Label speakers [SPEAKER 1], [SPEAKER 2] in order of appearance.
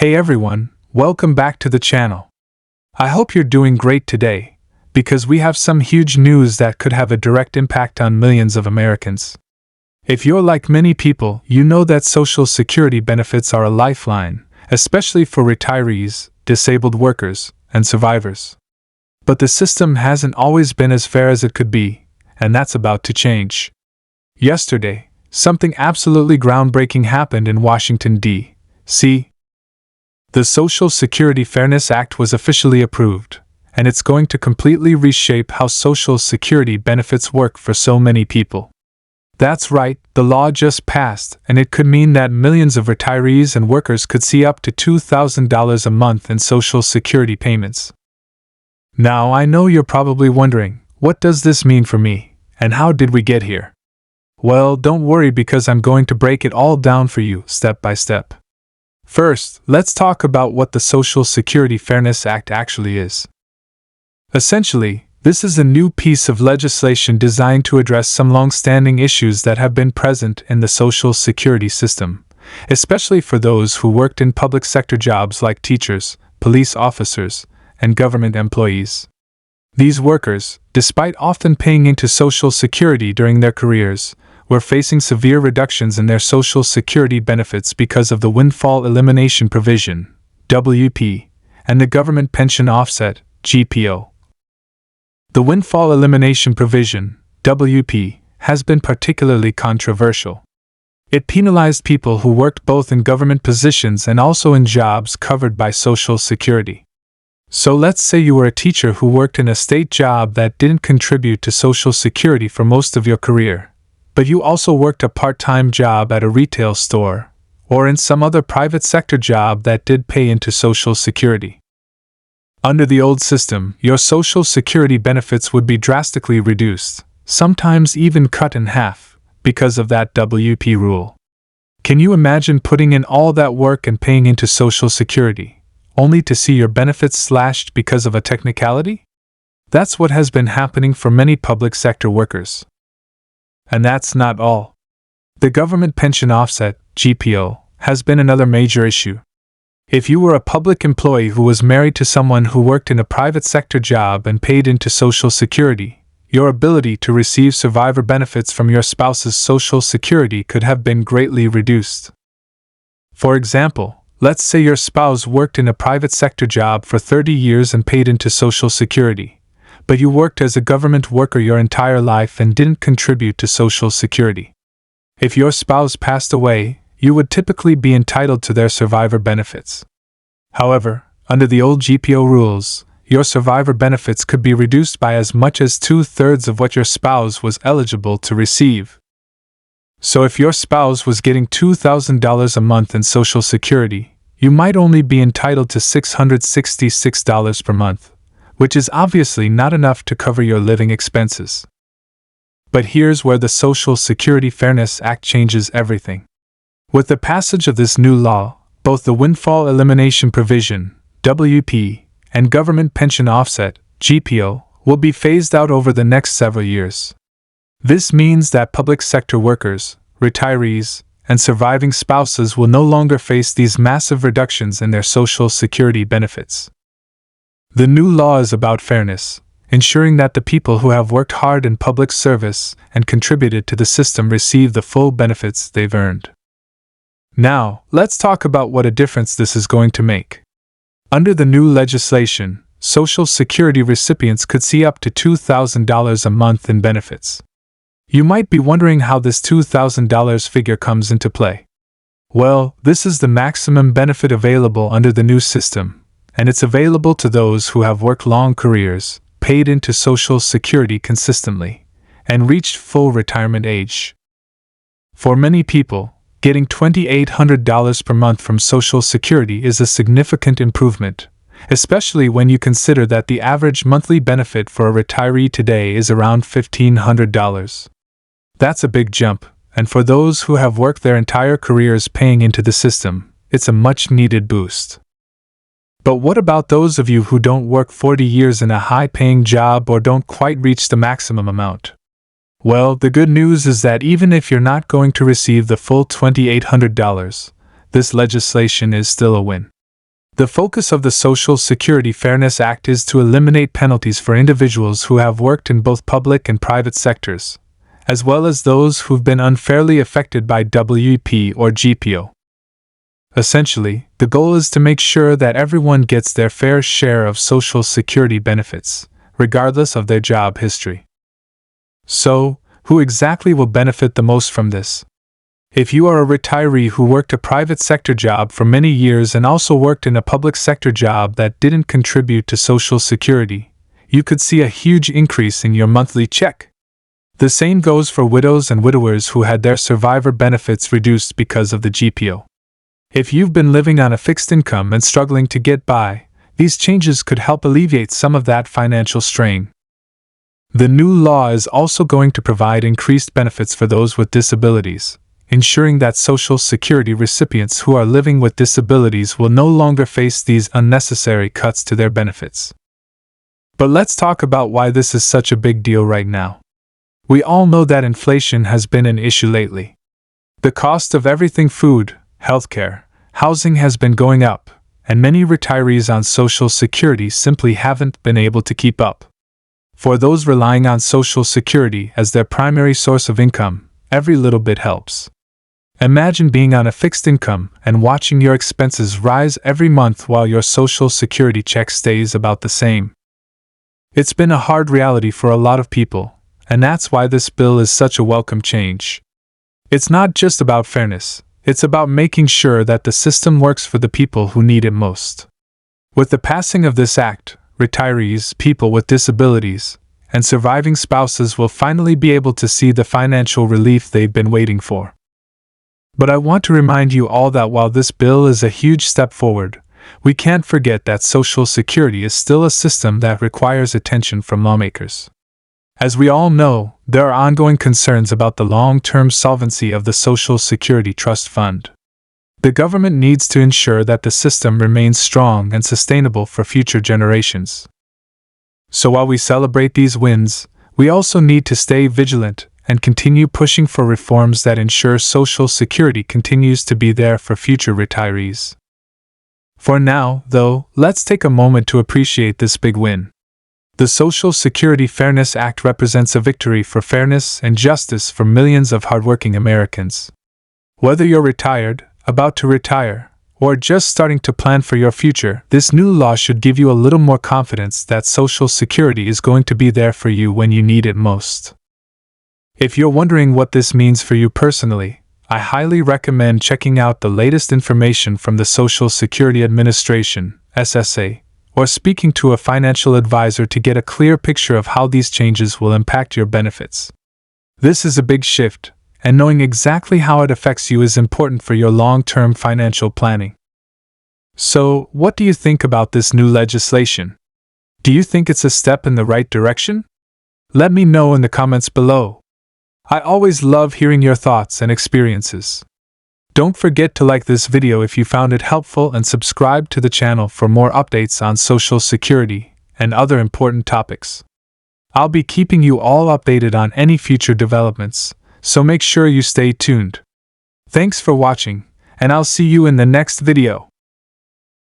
[SPEAKER 1] Hey everyone, welcome back to the channel. I hope you're doing great today, because we have some huge news that could have a direct impact on millions of Americans. If you're like many people, you know that Social Security benefits are a lifeline, especially for retirees, disabled workers, and survivors. But the system hasn't always been as fair as it could be, and that's about to change. Yesterday, something absolutely groundbreaking happened in Washington, D.C. The Social Security Fairness Act was officially approved, and it's going to completely reshape how Social Security benefits work for so many people. That's right, the law just passed, and it could mean that millions of retirees and workers could see up to $2,000 a month in Social Security payments. Now, I know you're probably wondering, what does this mean for me, and how did we get here? Well, don't worry, because I'm going to break it all down for you, step by step. First, let's talk about what the Social Security Fairness Act actually is. Essentially, this is a new piece of legislation designed to address some long-standing issues that have been present in the Social Security system, especially for those who worked in public sector jobs like teachers, police officers, and government employees. These workers, despite often paying into Social Security during their careers, were facing severe reductions in their Social Security benefits because of the Windfall Elimination Provision, WP, and the Government Pension Offset, GPO. The Windfall Elimination Provision, WP, has been particularly controversial. It penalized people who worked both in government positions and also in jobs covered by Social Security. So let's say you were a teacher who worked in a state job that didn't contribute to Social Security for most of your career, but you also worked a part-time job at a retail store, or in some other private sector job that did pay into Social Security. Under the old system, your Social Security benefits would be drastically reduced, sometimes even cut in half, because of that WP rule. Can you imagine putting in all that work and paying into Social Security, only to see your benefits slashed because of a technicality? That's what has been happening for many public sector workers. And that's not all. The Government Pension Offset, GPO, has been another major issue. If you were a public employee who was married to someone who worked in a private sector job and paid into Social Security, your ability to receive survivor benefits from your spouse's Social Security could have been greatly reduced. For example, let's say your spouse worked in a private sector job for 30 years and paid into Social Security, but you worked as a government worker your entire life and didn't contribute to Social Security. If your spouse passed away, you would typically be entitled to their survivor benefits. However, under the old GPO rules, your survivor benefits could be reduced by as much as 2/3 of what your spouse was eligible to receive. So if your spouse was getting $2,000 a month in Social Security, you might only be entitled to $666 per month, which is obviously not enough to cover your living expenses. But here's where the Social Security Fairness Act changes everything. With the passage of this new law, both the Windfall Elimination Provision, WP, and Government Pension Offset, GPO, will be phased out over the next several years. This means that public sector workers, retirees, and surviving spouses will no longer face these massive reductions in their Social Security benefits. The new law is about fairness, ensuring that the people who have worked hard in public service and contributed to the system receive the full benefits they've earned. Now, let's talk about what a difference this is going to make. Under the new legislation, Social Security recipients could see up to $2,000 a month in benefits. You might be wondering how this $2,000 figure comes into play. Well, this is the maximum benefit available under the new system, and it's available to those who have worked long careers, paid into Social Security consistently, and reached full retirement age. For many people, getting $2,800 per month from Social Security is a significant improvement, especially when you consider that the average monthly benefit for a retiree today is around $1,500. That's a big jump, and for those who have worked their entire careers paying into the system, it's a much-needed boost. But what about those of you who don't work 40 years in a high-paying job or don't quite reach the maximum amount? Well, the good news is that even if you're not going to receive the full $2,800, this legislation is still a win. The focus of the Social Security Fairness Act is to eliminate penalties for individuals who have worked in both public and private sectors, as well as those who've been unfairly affected by WEP or GPO. Essentially, the goal is to make sure that everyone gets their fair share of Social Security benefits, regardless of their job history. So, who exactly will benefit the most from this? If you are a retiree who worked a private sector job for many years and also worked in a public sector job that didn't contribute to Social Security, you could see a huge increase in your monthly check. The same goes for widows and widowers who had their survivor benefits reduced because of the GPO. If you've been living on a fixed income and struggling to get by, these changes could help alleviate some of that financial strain. The new law is also going to provide increased benefits for those with disabilities, ensuring that Social Security recipients who are living with disabilities will no longer face these unnecessary cuts to their benefits. But let's talk about why this is such a big deal right now. We all know that inflation has been an issue lately. The cost of everything food, healthcare, housing has been going up, and many retirees on Social Security simply haven't been able to keep up. For those relying on Social Security as their primary source of income, every little bit helps. Imagine being on a fixed income and watching your expenses rise every month while your Social Security check stays about the same. It's been a hard reality for a lot of people, and that's why this bill is such a welcome change. It's not just about fairness, it's about making sure that the system works for the people who need it most. With the passing of this act, retirees, people with disabilities, and surviving spouses will finally be able to see the financial relief they've been waiting for. But I want to remind you all that while this bill is a huge step forward, we can't forget that Social Security is still a system that requires attention from lawmakers. As we all know, there are ongoing concerns about the long-term solvency of the Social Security Trust Fund. The government needs to ensure that the system remains strong and sustainable for future generations. So while we celebrate these wins, we also need to stay vigilant and continue pushing for reforms that ensure Social Security continues to be there for future retirees. For now, though, let's take a moment to appreciate this big win. The Social Security Fairness Act represents a victory for fairness and justice for millions of hardworking Americans. Whether you're retired, about to retire, or just starting to plan for your future, this new law should give you a little more confidence that Social Security is going to be there for you when you need it most. If you're wondering what this means for you personally, I highly recommend checking out the latest information from the Social Security Administration, SSA, or speaking to a financial advisor to get a clear picture of how these changes will impact your benefits. This is a big shift, and knowing exactly how it affects you is important for your long-term financial planning. So, what do you think about this new legislation? Do you think it's a step in the right direction? Let me know in the comments below. I always love hearing your thoughts and experiences. Don't forget to like this video if you found it helpful and subscribe to the channel for more updates on Social Security and other important topics. I'll be keeping you all updated on any future developments, so make sure you stay tuned. Thanks for watching, and I'll see you in the next video.